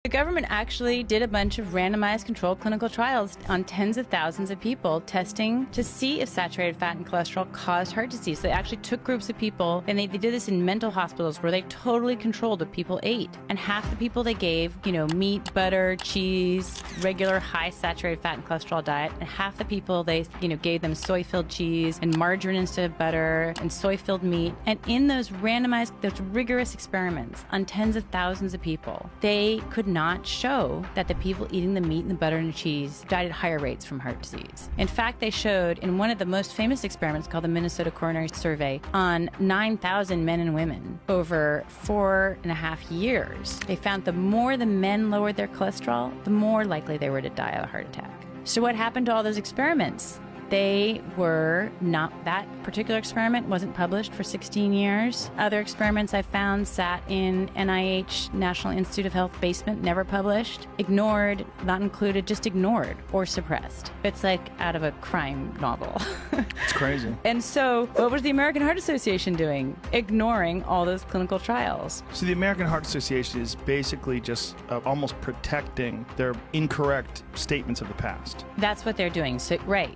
The government actually did a bunch of randomized controlled clinical trials on tens of thousands of people testing to see if saturated fat and cholesterol caused heart disease. So they actually took groups of people and they did this in mental hospitals where they totally controlled what people ate. And half the people they gave, meat, butter, cheese, regular high saturated fat and cholesterol diet. And half the people they, gave them soy-filled cheese and margarine instead of butter and soy-filled meat. And in those randomized, those rigorous experiments on tens of thousands of people, they could not show that the people eating the meat and the butter and the cheese died at higher rates from heart disease. In fact, they showed in one of the most famous experiments called the Minnesota Coronary Survey on 9,000 men and women over 4.5 years, they found the more the men lowered their cholesterol, the more likely they were to die of a heart attack. So what happened to all those experiments? They were not, that particular experiment wasn't published for 16 years. Other experiments I found sat in NIH, National Institute of Health basement, never published, ignored, not included, just ignored or suppressed. It's like out of a crime novel. It's crazy. And so what was the American Heart Association doing? Ignoring all those clinical trials. So the American Heart Association is basically just almost protecting their incorrect statements of the past. That's what they're doing. So, right.